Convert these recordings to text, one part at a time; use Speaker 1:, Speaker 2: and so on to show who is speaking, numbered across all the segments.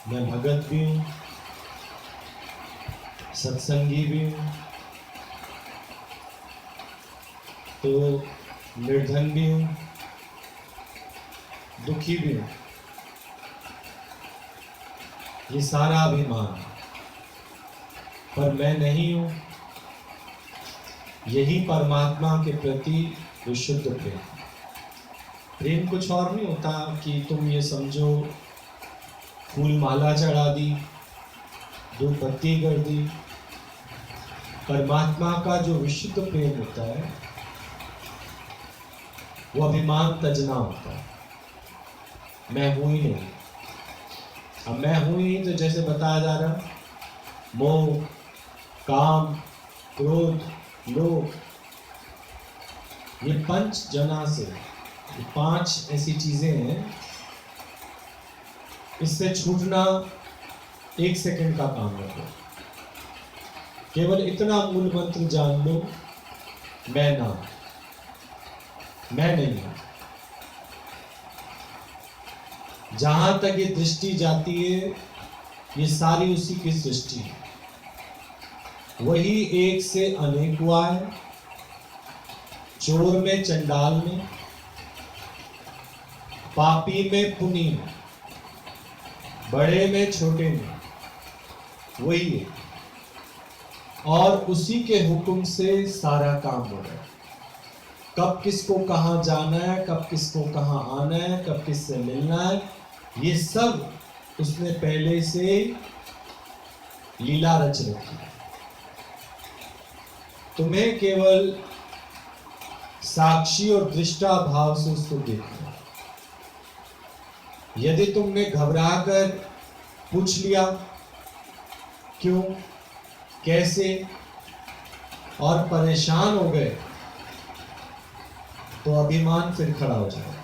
Speaker 1: मैं भगत भी हूँ, सत्संगी भी हूँ, तो निर्धन भी हूँ, दुखी भी हूँ। ये सारा अभिमान, पर मैं नहीं हूँ। यही परमात्मा के प्रति विशुद्ध प्रेम। प्रेम कुछ और नहीं होता कि तुम ये समझो फूल माला चढ़ा दी, दो बत्ती कर दी। परमात्मा का जो विशुद्ध प्रेम होता है वो अभिमान तजना होता है। मैं हूं ही नहीं। अब मैं हूं ही, तो जैसे बताया जा रहा, मोह, काम, क्रोध, लोभ, ये पंच जना से, ये 5 ऐसी चीजें हैं, इससे छूटना 1 सेकंड का काम रखो। केवल इतना मूल मंत्र जान लो, मैं ना, मैं नहीं हूं। जहां तक ये दृष्टि जाती है, ये सारी उसी की सृष्टि है। वही एक से अनेक हुआ है, चोर में चंडाल में, पापी में पुनी में, बड़े में छोटे में, वही है। और उसी के हुक्म से सारा काम हो रहा है। कब किसको कहाँ जाना है, कब किसको कहाँ आना है, कब किससे मिलना है, ये सब उसने पहले से लीला रच रखी है। तुम्हें केवल साक्षी और दृष्टा भाव से उसको देखना है। यदि तुमने घबरा कर पूछ लिया क्यों, कैसे, और परेशान हो गए, तो अभिमान फिर खड़ा हो जाएगा।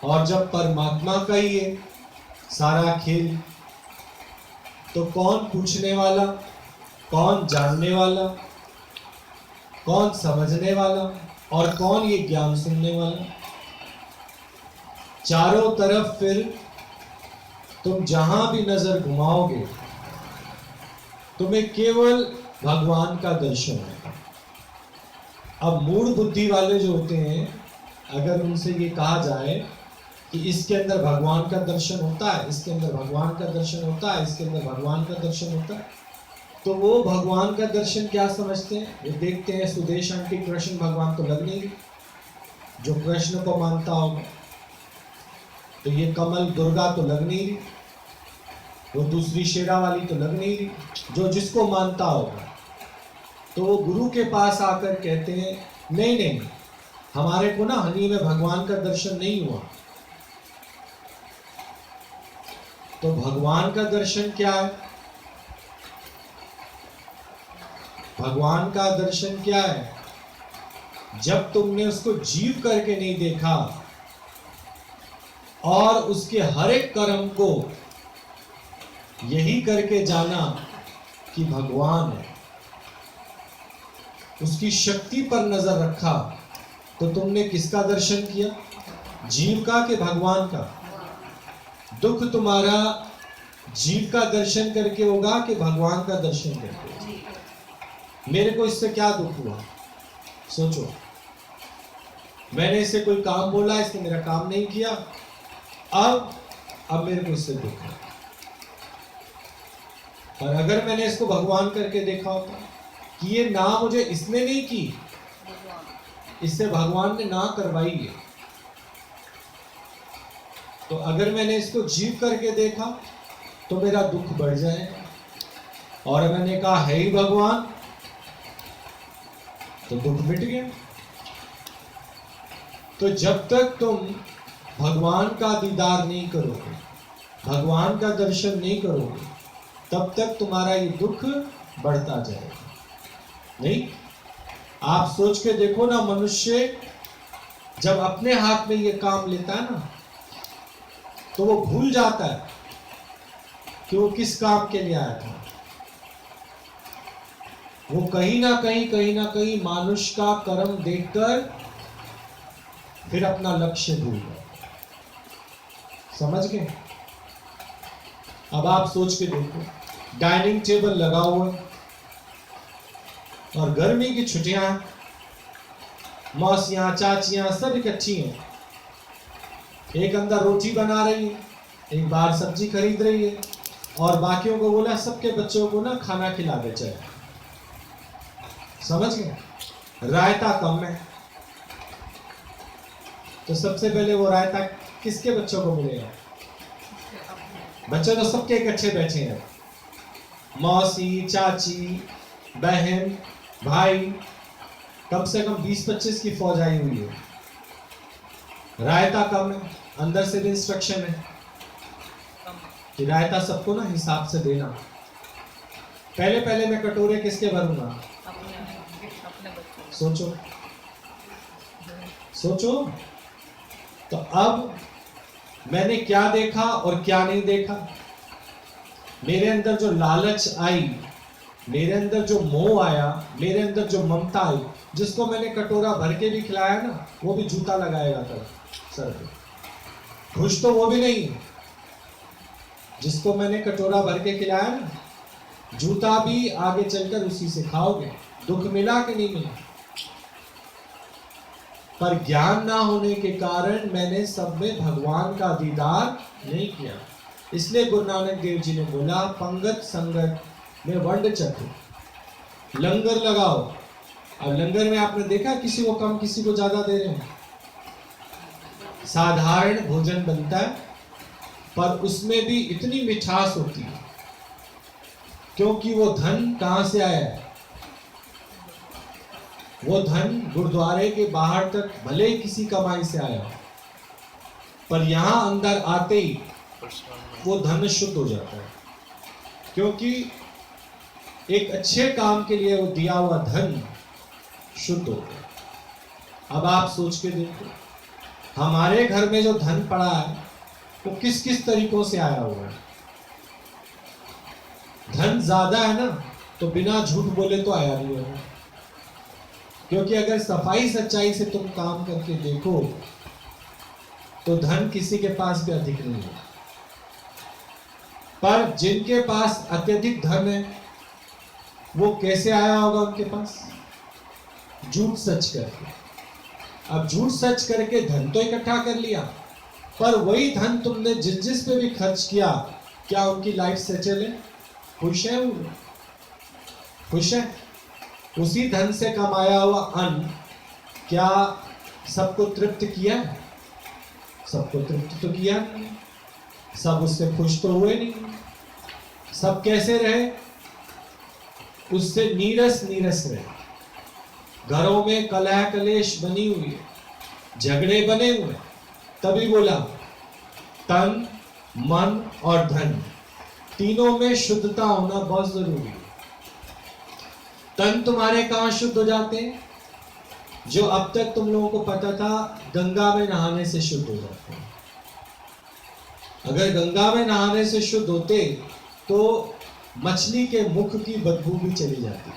Speaker 1: और जब परमात्मा का ही है सारा खेल, तो कौन पूछने वाला, कौन जानने वाला, कौन समझने वाला, और कौन ये ज्ञान सुनने वाला। चारों तरफ फिर तुम जहां भी नजर घुमाओगे, तुम्हें केवल भगवान का दर्शन होगा। अब मूढ़ बुद्धि वाले जो होते हैं, अगर उनसे ये कहा जाए कि इसके अंदर भगवान का दर्शन होता है, इसके अंदर भगवान का दर्शन होता है, इसके अंदर भगवान का दर्शन होता है, तो वो भगवान का दर्शन क्या समझते हैं? वो देखते हैं सुदेश आंटी कृष्ण भगवान तो लग नहीं रही, जो कृष्ण को मानता होगा, तो ये कमल दुर्गा तो लग नहीं रही, वो दूसरी शेरा वाली तो लग नहीं रही, जो जिसको मानता होगा। तो वो गुरु के पास आकर कहते हैं नहीं नहीं, हमारे को ना हनी में भगवान का दर्शन नहीं हुआ। तो भगवान का दर्शन क्या है? भगवान का दर्शन क्या है? जब तुमने उसको जीव करके नहीं देखा और उसके हर एक कर्म को यही करके जाना कि भगवान है, उसकी शक्ति पर नजर रखा, तो तुमने किसका दर्शन किया? जीव का कि भगवान का? दुख तुम्हारा जीव का दर्शन करके होगा कि भगवान का दर्शन करके? मेरे को इससे क्या दुख हुआ? सोचो, मैंने इससे कोई काम बोला, इसने मेरा काम नहीं किया, अब मेरे को इससे दुख है। और अगर मैंने इसको भगवान करके देखा होता कि ये ना मुझे इसने नहीं की, इससे भगवान ने ना करवाई है, तो अगर मैंने इसको जीव करके देखा तो मेरा दुख बढ़ जाएगा। और मैंने कहा है ही भगवान, तो दुख मिट गया। तो जब तक तुम भगवान का दीदार नहीं करोगे, भगवान का दर्शन नहीं करोगे, तब तक तुम्हारा ये दुख बढ़ता जाएगा। नहीं, आप सोच के देखो ना, मनुष्य जब अपने हाथ में ये काम लेता है ना, तो वो भूल जाता है कि वो किस काम के लिए आया था। वो कहीं ना कहीं मानुष का कर्म देखकर फिर अपना लक्ष्य भूल गया। समझ गए? अब आप सोच के देखो, डाइनिंग टेबल लगा हुआ और गर्मी की छुट्टियां, मौसियां चाचियां सब इकट्ठी हैं। एक अंदर रोटी बना रही है, एक बाहर सब्जी खरीद रही है, और बाकियों को बोला सबके बच्चों को ना खाना खिला दे चाहे। समझ गए? रायता कम है, तो सबसे पहले वो रायता किसके बच्चों को मिलेगा? बच्चे तो सबके इकट्ठे बैठे हैं, मौसी चाची बहन भाई, कम से कम 20-25 की फौज आई हुई है। रायता कम है, अंदर से भी इंस्ट्रक्शन है कि रायता सबको ना हिसाब से देना। पहले पहले मैं कटोरे किसके भरूंगा? सोचो सोचो। तो अब मैंने क्या देखा और क्या नहीं देखा? मेरे अंदर जो लालच आई, मेरे अंदर जो मोह आया, मेरे अंदर जो ममता आई, जिसको मैंने कटोरा भर के भी खिलाया ना, वो भी जूता लगाएगा कर सर पे। खुश तो वो भी नहीं, जिसको मैंने कटोरा भर के खिलाया ना, जूता भी आगे चलकर उसी से खाओगे। दुख मिला कि नहीं मिला? पर ज्ञान ना होने के कारण मैंने सब में भगवान का दीदार नहीं किया। इसलिए गुरु नानक देव जी ने बोला, पंगत संगत में वंड चक्र, लंगर लगाओ। अब लंगर में आपने देखा किसी को कम किसी को ज्यादा दे रहे हैं। साधारण भोजन बनता है, पर उसमें भी इतनी मिठास होती है, क्योंकि वो धन कहां से आया है? वो धन गुरुद्वारे के बाहर तक भले ही किसी कमाई से आया हो, पर यहां अंदर आते ही वो धन शुद्ध हो जाता है, क्योंकि एक अच्छे काम के लिए वो दिया हुआ धन शुद्ध होता है। अब आप सोच के देखो, हमारे घर में जो धन पड़ा है वो किस किस तरीकों से आया हुआ है। धन ज्यादा है ना, तो बिना झूठ बोले तो आया नहीं होगा, क्योंकि अगर सफाई सच्चाई से तुम काम करके देखो तो धन किसी के पास भी अधिक नहीं है। पर जिनके पास अत्यधिक धन है, वो कैसे आया होगा उनके पास? झूठ सच करके। अब झूठ सच करके धन तो इकट्ठा कर लिया, पर वही धन तुमने जिस जिस पे भी खर्च किया, क्या उनकी लाइफ सेटल है? खुश है वो? खुश है? उसी धन से कमाया हुआ अन्न क्या सबको तृप्त किया? सबको तृप्त तो किया नहीं, सब उससे खुश तो हुए नहीं। सब कैसे रहे? उससे नीरस नीरस रहे। घरों में कलह कलेश बनी हुई है, झगड़े बने हुए। तभी बोला तन मन और धन, तीनों में शुद्धता होना बहुत जरूरी है। तन तुम्हारे कहां शुद्ध हो जाते हैं? जो अब तक तुम लोगों को पता था गंगा में नहाने से शुद्ध हो जाते हैं। अगर गंगा में नहाने से शुद्ध होते तो मछली के मुख की बदबू भी चली जाती।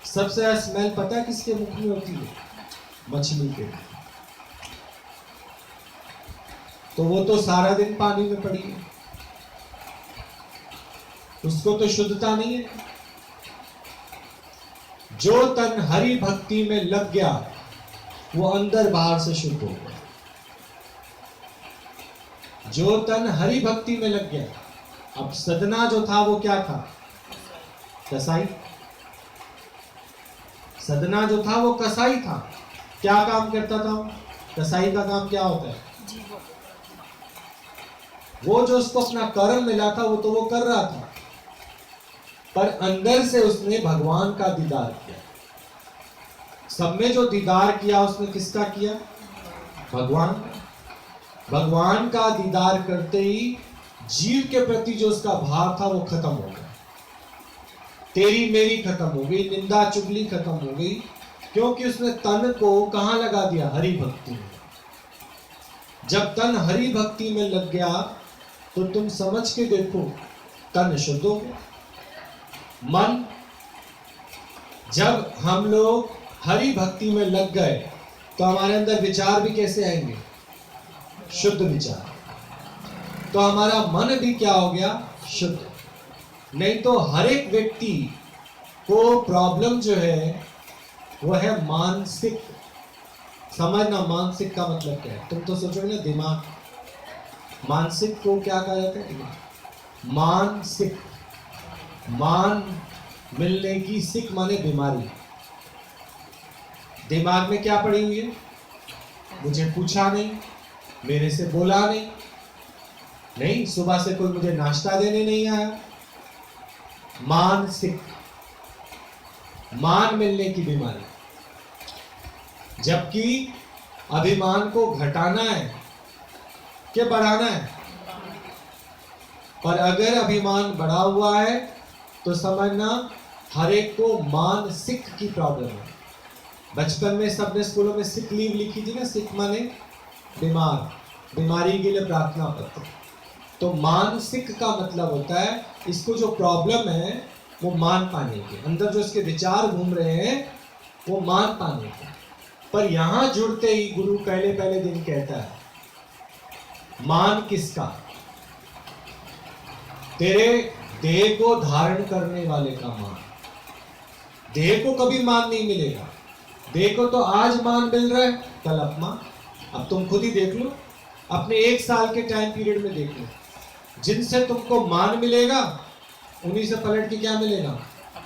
Speaker 1: सबसे ज्यादा स्मेल पता है किसके मुख में होती है? मछली के। तो वो तो सारा दिन पानी में पड़ी है, उसको तो शुद्धता नहीं है। जो तन हरि भक्ति में लग गया वो अंदर बाहर से शुद्ध हो गया। जो तन हरि भक्ति में लग गया। अब सदना जो था वो क्या था? कसाई। सदना जो था वो कसाई था। क्या काम करता था? कसाई का काम क्या होता है? वो जो उसको अपना कर्म मिला था वो तो वो कर रहा था, पर अंदर से उसने भगवान का दीदार किया। सब में जो दीदार किया उसने किसका किया? भगवान का। भगवान का दीदार करते ही जीव के प्रति जो उसका भाव था वो खत्म हो गया। तेरी मेरी खत्म हो गई, निंदा चुगली खत्म हो गई, क्योंकि उसने तन को कहां लगा दिया? हरि भक्ति में। जब तन हरि भक्ति में लग गया तो तुम समझ के देखो तन शुद्ध हो गया। मन, जब हम लोग हरि भक्ति में लग गए तो हमारे अंदर विचार भी कैसे आएंगे? शुद्ध विचार। तो हमारा मन भी क्या हो गया, शुद्ध। नहीं तो हर एक व्यक्ति को प्रॉब्लम जो है वो है मानसिक। समझना मानसिक का मतलब क्या है। तुम तो सोचोगे ना दिमाग, मानसिक को क्या कहा जाता है, दिमाग। मानसिक, मान मिलने की, सिक माने बीमारी। दिमाग में क्या पड़ी हुई है, मुझे पूछा नहीं, मेरे से बोला नहीं, नहीं सुबह से कोई मुझे नाश्ता देने नहीं आया। मानसिक, मान मिलने की बीमारी। जबकि अभिमान को घटाना है कि बढ़ाना है। पर अगर अभिमान बढ़ा हुआ है तो समझना हर एक को मानसिक की प्रॉब्लम है। बचपन में सबने स्कूलों में सिक लीव लिखी थी ना, सिक माने बीमार, बीमारी के लिए प्रार्थना पत्र। तो मानसिक का मतलब होता है इसको जो प्रॉब्लम है वो मान पाने के, अंदर जो इसके विचार घूम रहे हैं वो मान पाने के। पर यहां जुड़ते ही गुरु पहले पहले दिन कहता है, मान किसका, तेरे देह को धारण करने वाले का मान। देह को कभी मान नहीं मिलेगा। देह को तो आज मान मिल रहा है, कल अपमान। अब तुम खुद ही देख लो, अपने 1 साल के टाइम पीरियड में देख लो, जिनसे तुमको मान मिलेगा उन्हीं से पलट के क्या मिलेगा,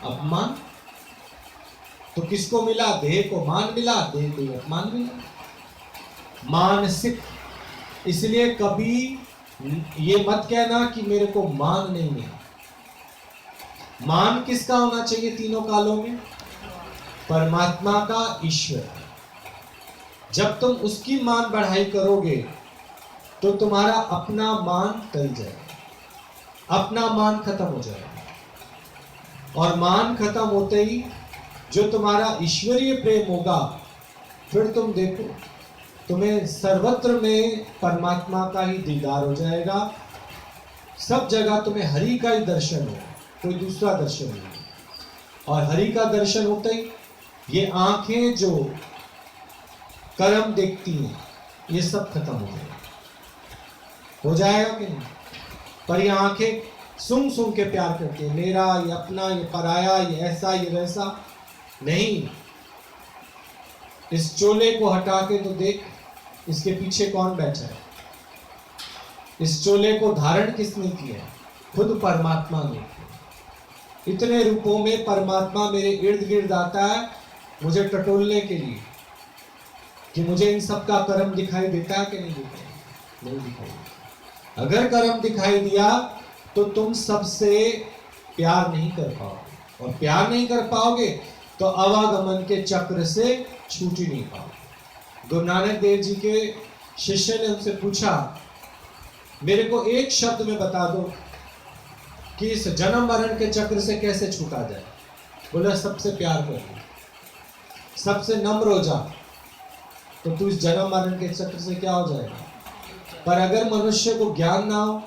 Speaker 1: अपमान। तो किसको मिला, देह को मान मिला, देह को अपमान मिला। मानसिक, इसलिए कभी ये मत कहना कि मेरे को मान नहीं मिला। मान किसका होना चाहिए तीनों कालों में, परमात्मा का, ईश्वर। जब तुम उसकी मान बढ़ाई करोगे तो तुम्हारा अपना मान टल जाएगा, अपना मान खत्म हो जाएगा। और मान खत्म होते ही जो तुम्हारा ईश्वरीय प्रेम होगा, फिर तुम देखो तुम्हें सर्वत्र में परमात्मा का ही दीदार हो जाएगा। सब जगह तुम्हें हरि का ही दर्शन हो, कोई दूसरा दर्शन नहीं। और हरि का दर्शन होते ही ये आंखें जो कर्म देखती हैं ये सब खत्म हो जाएगा। हो जाएगा कि नहीं। पर ये आंखें सुन सुन के प्यार करती है, मेरा, ये अपना, ये पराया, ये ऐसा, ये वैसा। नहीं, इस चोले को हटा के तो देख इसके पीछे कौन बैठा है। इस चोले को धारण किसने किया है, खुद परमात्मा ने। इतने रूपों में परमात्मा मेरे इर्द गिर्द आता है मुझे टटोलने के लिए कि मुझे इन सब का कर्म दिखाई देता है कि नहीं दिखाई, नहीं दिखाई देता। अगर कर्म दिखाई दिया तो तुम सबसे प्यार नहीं कर पाओगे, और प्यार नहीं कर पाओगे तो अवागमन के चक्र से छूट ही नहीं पाओगे। गुरु नानक देव जी के शिष्य ने उनसे पूछा, मेरे को एक शब्द में बता दो कि इस जन्म मरण के चक्र से कैसे छूटा जाए। बोला, सबसे प्यार कर लो, सबसे नम्र हो जा, तो तू इस जन्म मरण के चक्र से क्या हो जाएगा। पर अगर मनुष्य को ज्ञान ना हो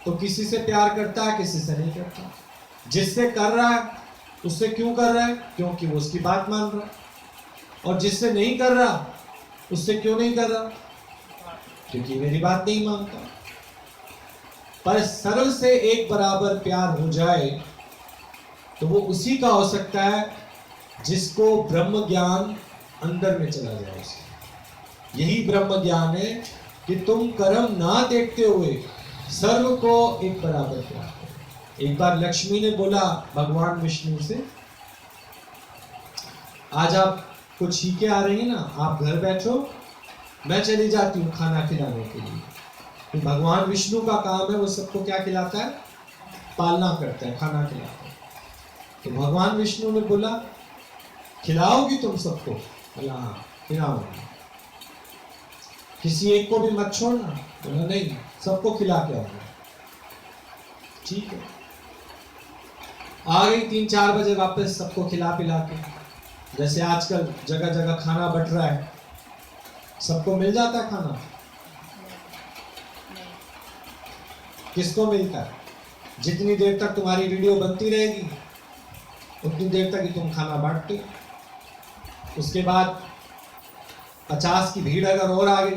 Speaker 1: तो किसी से प्यार करता है, किसी से नहीं करता। जिससे कर रहा है उससे क्यों कर रहा है, क्योंकि वो उसकी बात मान रहा है। और जिससे नहीं कर रहा उससे क्यों नहीं कर रहा, क्योंकि मेरी बात नहीं मानता। पर सर्व से एक बराबर प्यार हो जाए तो वो उसी का हो सकता है जिसको ब्रह्म ज्ञान अंदर में चला जाए। उसे यही ब्रह्म ज्ञान है कि तुम कर्म ना देखते हुए सर्व को एक बराबर प्यार करो। एक बार लक्ष्मी ने बोला भगवान विष्णु से, आज आप कुछ ही के आ रही है ना, आप घर बैठो, मैं चली जाती हूँ खाना खिलाने के लिए। तो भगवान विष्णु का काम है, वो सबको क्या खिलाता है, पालना करता है, खाना खिलाता है। तो भगवान विष्णु ने बोला, खिलाओगी तुम सबको? बोला हाँ खिलाऊंगी। किसी एक को भी मत छोड़ना? बोला नहीं, सबको खिला के आऊंगा। ठीक है। आ गई 3-4 बजे वापस, सबको खिला पिला के। जैसे आजकल जगह जगह खाना बट रहा है, सबको मिल जाता है खाना? किसको मिलता है? जितनी देर तक तुम्हारी वीडियो बनती रहेगी उतनी देर तक ही तुम खाना बांटते हो। उसके बाद 50 की भीड़ अगर और आ गई,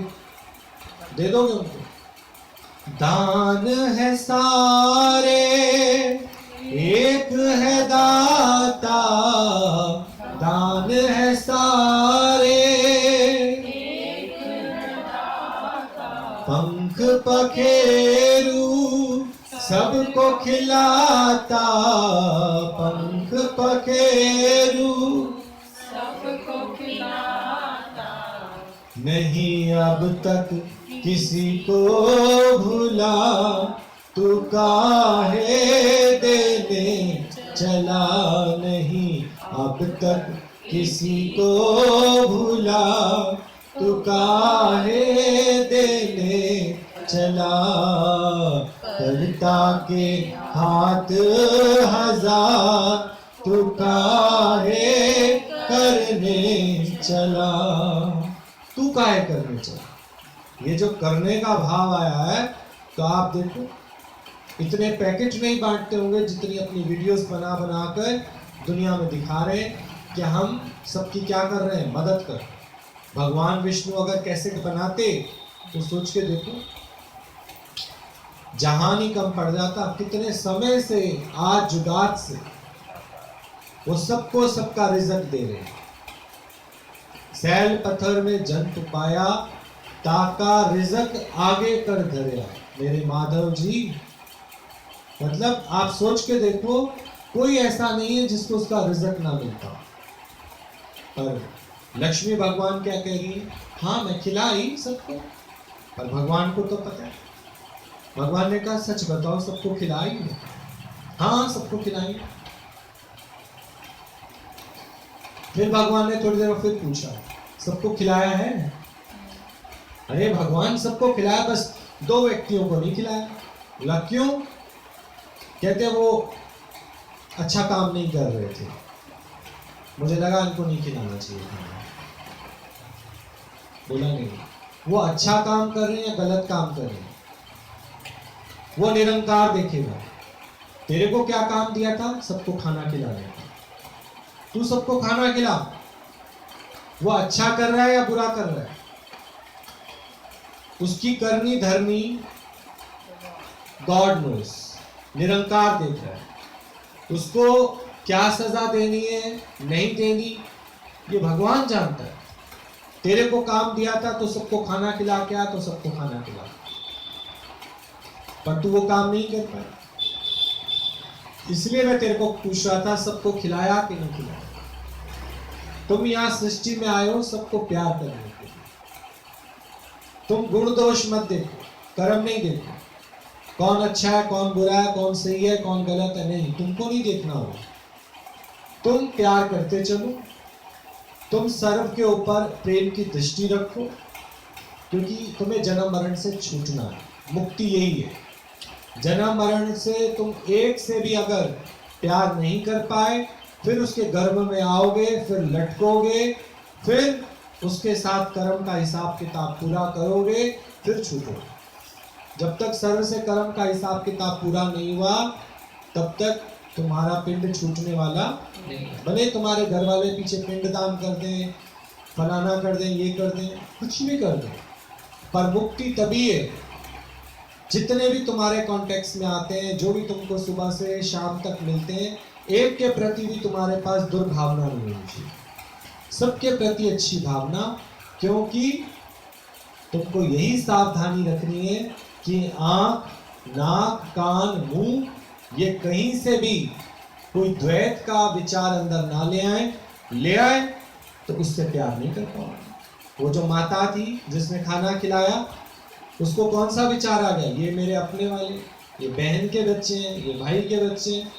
Speaker 1: दे दोगे उनको? दान है सारे, एक है दाता, दान है सारे, पंख पखेरू सबको खिलाता, पंख पखेरू सबको खिलाता, नहीं अब तक किसी को भुला, तू काहे देने चला, नहीं अब तक किसी को भुला, तू काहे देने चला, करता के हाथ हजार, तू काहे करने चला, तू काहे करने चला। ये जो करने का भाव आया है, तो आप देखो इतने पैकेट नहीं बांटते होंगे जितनी अपनी वीडियोस बना बना कर दुनिया में दिखा रहे हैं कि हम सबकी क्या कर रहे हैं, मदद कर। भगवान विष्णु अगर कैसेट बनाते तो सोच के देखो, जहान ही कम पड़ जाता। कितने समय से आज जुगात से वो सबको सबका रिजल्ट दे रहे हैं। सैल पत्थर में जंत पाया, ताका रिजक आगे कर धरया, मेरे माधव जी। मतलब आप सोच के देखो, कोई ऐसा नहीं है जिसको उसका रिजक ना मिलता। पर लक्ष्मी भगवान क्या कह रही है, हाँ मैं खिलाई सबको, पर भगवान को तो पता है। भगवान ने कहा सच बताओ सबको खिलाई? हाँ सबको खिलाई। फिर भगवान ने थोड़ी देर फिर पूछा, सबको खिलाया है? अरे भगवान सबको खिलाया, बस 2 व्यक्तियों को नहीं खिलाया। बोला क्यों? कहते वो अच्छा काम नहीं कर रहे थे, मुझे लगा इनको नहीं खिलाना चाहिए था। बोला नहीं, वो अच्छा काम कर रहे हैं या गलत काम कर रहे हैं, वो निरंकार देखेगा। तेरे को क्या काम दिया था? सबको खाना खिलाने का। तू सबको खाना खिला। वो अच्छा कर रहा है या बुरा कर रहा है, उसकी करनी धरनी गॉड नोस, निरंकार देख रहा है। उसको क्या सजा देनी है नहीं देनी ये भगवान जानता है। तेरे को काम दिया था तो सबको खाना खिला के आ, तो सबको खाना खिला, पर तू वो काम नहीं कर पाया। इसलिए मैं तेरे को पूछ रहा था सबको खिलाया कि नहीं खिलाया। तुम यहाँ सृष्टि में आए हो सबको प्यार करने के लिए। तुम गुण दोष मत देखो, कर्म नहीं देखो, कौन अच्छा है कौन बुरा है, कौन सही है कौन गलत है, नहीं, तुमको नहीं देखना हो। तुम प्यार करते चलो, तुम सर्व के ऊपर प्रेम की दृष्टि रखो, क्योंकि तुम्हें जन्म मरण से छूटना है। मुक्ति यही है। जन्म मरण से तुम एक से भी अगर प्यार नहीं कर पाए, फिर उसके गर्भ में आओगे, फिर लटकोगे, फिर उसके साथ कर्म का हिसाब किताब पूरा करोगे, फिर छूटोगे। जब तक सर्व से कर्म का हिसाब किताब पूरा नहीं हुआ, तब तक तुम्हारा पिंड छूटने वाला नहीं। भले तुम्हारे घर वाले पीछे पिंड दान कर दें, फलाना कर दें, ये कर दें, कुछ भी कर दें, पर मुक्ति तभी है जितने भी तुम्हारे कॉन्टेक्स्ट में आते हैं, जो भी तुमको सुबह से शाम तक मिलते हैं, एक के प्रति भी तुम्हारे पास दुर्भावना नहीं होनी चाहिए, सबके प्रति अच्छी भावना। क्योंकि तुमको यही सावधानी रखनी है कि आंख, नाक, कान, मुंह ये कहीं से भी कोई द्वैत का विचार अंदर ना ले आए तो उससे प्यार नहीं कर पाओगे। वो जो माता थी जिसने खाना खिलाया, उसको कौन सा विचार आ गया, ये मेरे अपने वाले, ये बहन के बच्चे हैं, ये भाई के बच्चे हैं,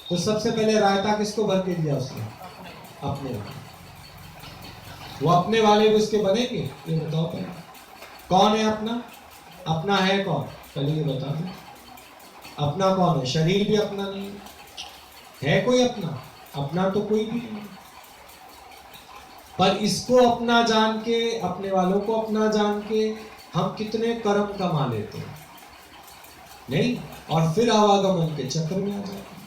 Speaker 1: तो सबसे पहले रायता किसको भर के दिया उसने? अपने वाले। वो अपने वाले भी उसके बनेंगे? ये बताओ पहले, कौन है अपना? अपना है कौन? पहले ये बता दो, अपना कौन है? शरीर भी अपना नहीं है कोई अपना? अपना तो कोई भी नहीं। पर इसको अपना जान के, अपने वालों को अपना जान के हम कितने कर्म कमा लेते हैं, नहीं? और फिर आवागमन के चक्र में आ जाते हैं।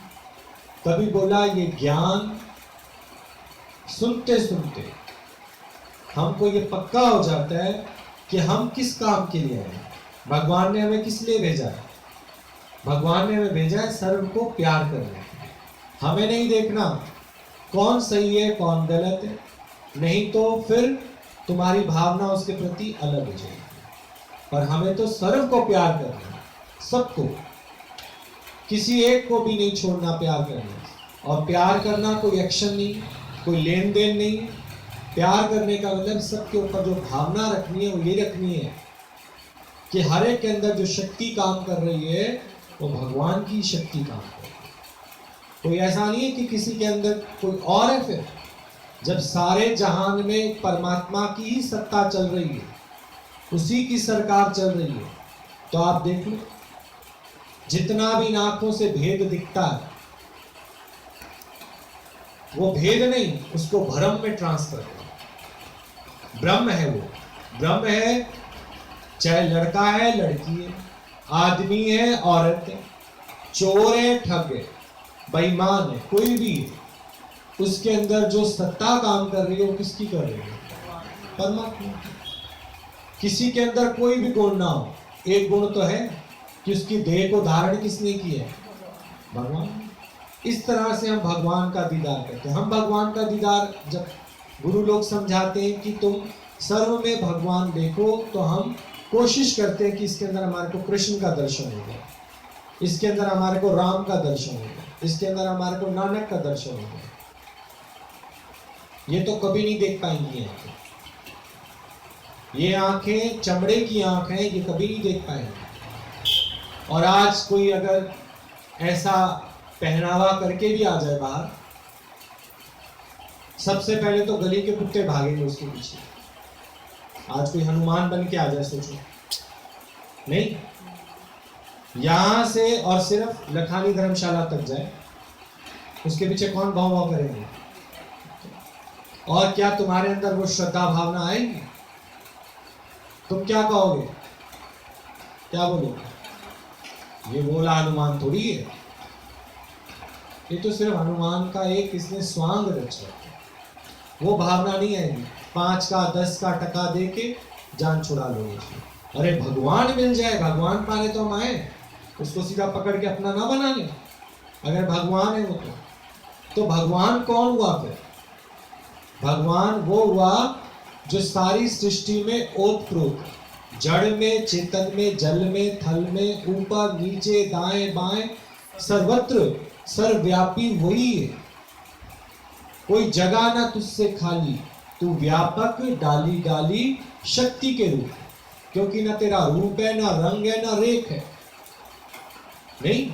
Speaker 1: तभी बोला ये ज्ञान सुनते सुनते हमको ये पक्का हो जाता है कि हम किस काम के लिए आए। भगवान ने हमें किस लिए भेजा है? भगवान ने हमें भेजा है सर्व को प्यार करने। हमें नहीं देखना कौन सही है कौन गलत है, नहीं तो फिर तुम्हारी भावना उसके प्रति अलग हो जाएगी। पर हमें तो सर्व को प्यार करना है, सबको, किसी एक को भी नहीं छोड़ना प्यार करना। और प्यार करना कोई एक्शन नहीं, कोई लेन देन नहीं। प्यार करने का मतलब सबके ऊपर जो भावना रखनी है वो ये रखनी है कि हर एक के अंदर जो शक्ति काम कर रही है वो भगवान की शक्ति काम कर रही है। कोई ऐसा नहीं है कि किसी के अंदर कोई और है। फिर जब सारे जहान में परमात्मा की ही सत्ता चल रही है, उसी की सरकार चल रही है, तो आप देख लो जितना भी आंखों से भेद दिखता है वो भेद नहीं, उसको भ्रम में ट्रांसफर करो। ब्रह्म है वो, ब्रह्म है, चाहे लड़का है लड़की है, आदमी है औरत है, चोर है ठग है, बेईमान है, कोई भी है, उसके अंदर जो सत्ता काम कर रही है वो किसकी कर रही है? परमात्मा। किसी के अंदर कोई भी गुण ना हो, एक गुण तो है कि उसकी देह को धारण किसने किया है? भगवान। इस तरह से हम भगवान का दीदार करते हैं। हम भगवान का दीदार, जब गुरु लोग समझाते हैं कि तुम सर्व में भगवान देखो, तो हम कोशिश करते हैं कि इसके अंदर हमारे को कृष्ण का दर्शन होगा, इसके अंदर हमारे को राम का दर्शन होगा, इसके अंदर हमारे को नानक का दर्शन होगा। ये तो कभी नहीं देख पाएंगी आंखें। ये आंखें चमड़े की आंख हैं, ये कभी नहीं देख पाएंगे। और आज कोई अगर ऐसा पहनावा करके भी आ जाए बाहर, सबसे पहले तो गली के कुत्ते भागेंगे उसके पीछे। आज कोई हनुमान बन के आ जाए, सोचो, नहीं, यहां से और सिर्फ लखानी धर्मशाला तक जाए, उसके पीछे कौन भाव भाव करेंगे? और क्या तुम्हारे अंदर वो श्रद्धा भावना आएगी? तुम क्या कहोगे, क्या बोलोगे? ये बोला हनुमान थोड़ी है, ये तो सिर्फ हनुमान का एक इसने स्वांग रचा, वो भावना नहीं आएगी। 5 का 10 का टका दे के जान छुड़ा लोगे। अरे भगवान मिल जाए, भगवान पाने तो हम आए, उसको सीधा पकड़ के अपना ना बना ले। अगर भगवान है वो तो भगवान कौन हुआ फिर? भगवान वो हुआ जो सारी सृष्टि में ओतप्रोत, जड़ में, चेतन में, जल में, थल में, ऊपर नीचे, दाएं बाएं, सर्वत्र सर्वव्यापी वही है। कोई जगह ना तुझसे खाली, तू व्यापक डाली डाली शक्ति के रूप, क्योंकि ना तेरा रूप है, ना रंग है, ना रेख है। नहीं,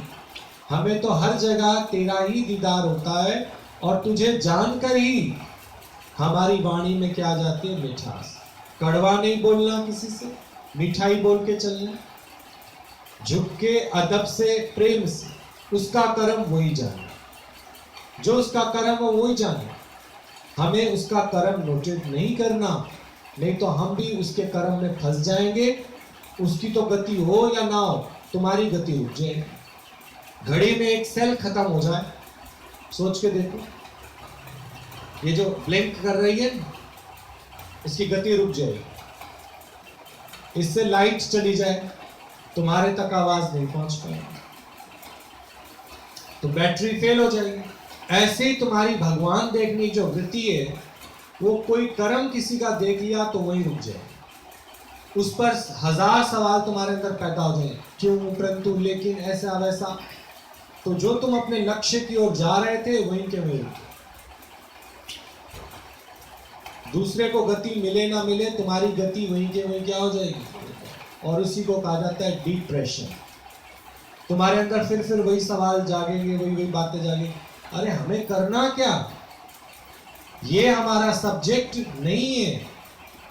Speaker 1: हमें तो हर जगह तेरा ही दीदार होता है। और तुझे जानकर ही हमारी वाणी में क्या आ जाती है? मिठास। कड़वा नहीं बोलना किसी से, मिठाई बोल के चलना, झुक के अदब से, प्रेम से। उसका कर्म वही जाने, जो उसका कर्म है वही जाने। हमें उसका कर्म नोटिस नहीं करना, नहीं तो हम भी उसके कर्म में फंस जाएंगे। उसकी तो गति हो या ना हो, तुम्हारी गति रुक जाएगी। घड़ी में एक सेल खत्म हो जाए, सोच के देखो, ये जो ब्लिंक कर रही है इसकी गति रुक जाएगी। इससे लाइट चली जाए, तुम्हारे तक आवाज नहीं पहुंच पाएगी, तो बैटरी फेल हो जाएगी। ऐसे ही तुम्हारी भगवान देखने जो वृत्ति है, वो कोई कर्म किसी का देख लिया तो वही रुक जाए। उस पर 1000 सवाल तुम्हारे अंदर पैदा हो जाए, क्यों, परंतु, लेकिन, ऐसा वैसा। तो जो तुम अपने लक्ष्य की ओर जा रहे थे वहीं के वहीं रुके। दूसरे को गति मिले ना मिले, तुम्हारी गति वहीं के वहीं क्या हो जाएगी? और उसी को कहा जाता है डिप्रेशन। तुम्हारे अंदर फिर वही सवाल जागेंगे, वही बातें जागेंगी। अरे हमें करना क्या? ये हमारा सब्जेक्ट नहीं है,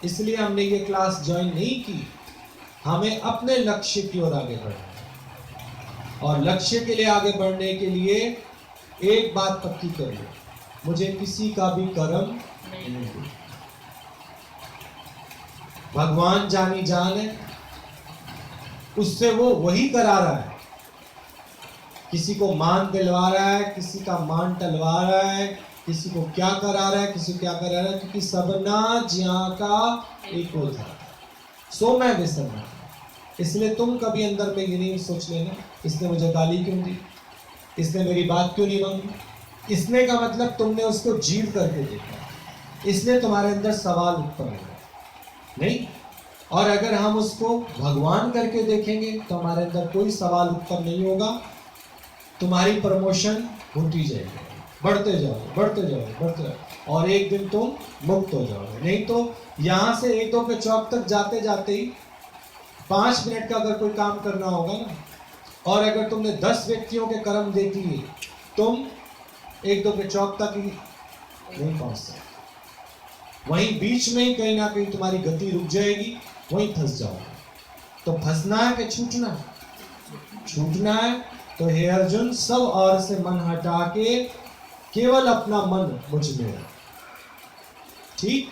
Speaker 1: इसलिए हमने ये क्लास ज्वाइन नहीं की। हमें अपने लक्ष्य की ओर आगे बढ़ना है। और लक्ष्य के लिए आगे बढ़ने के लिए एक बात पक्की कर लो, मुझे किसी का भी कर्म नहीं। भगवान जानी जान है, उससे वो वही करा रहा है। किसी को मान दिलवा रहा है, किसी का मान टलवा रहा है, किसी को क्या करा रहा है, किसी को क्या करा रहा है, क्योंकि सबना ज्या का एको था, सो मैं विसरना। इसलिए तुम कभी अंदर में ये नहीं सोच लेना इसने मुझे गाली क्यों दी, इसने मेरी बात क्यों नहीं मानी। इसने का मतलब तुमने उसको जीव करके देखा, इसलिए तुम्हारे अंदर सवाल उत्पन्न होगा नहीं। और अगर हम उसको भगवान करके देखेंगे तो हमारे अंदर कोई सवाल उत्पन्न नहीं होगा। तुम्हारी प्रमोशन होती जाएगी, बढ़ते जाओगे बढ़ते जाओगे बढ़ते जाओगे और एक दिन तुम मुक्त हो जाओगे। नहीं तो यहाँ से ईंटों के चौक तक जाते जाते ही 5 मिनट का अगर कोई काम करना होगा ना, और अगर तुमने 10 व्यक्तियों के कर्म देख लिए, तुम 1-2 के चौक तक ही नहीं पहुंच सकते। वहीं बीच में ही कहीं ना कहीं तुम्हारी गति रुक जाएगी, वहीं फंस जाओगे। तो फंसना है कि छूटना है? छूटना है। तो हे अर्जुन, सब और से मन हटा के केवल अपना मन मुझ में, ठीक।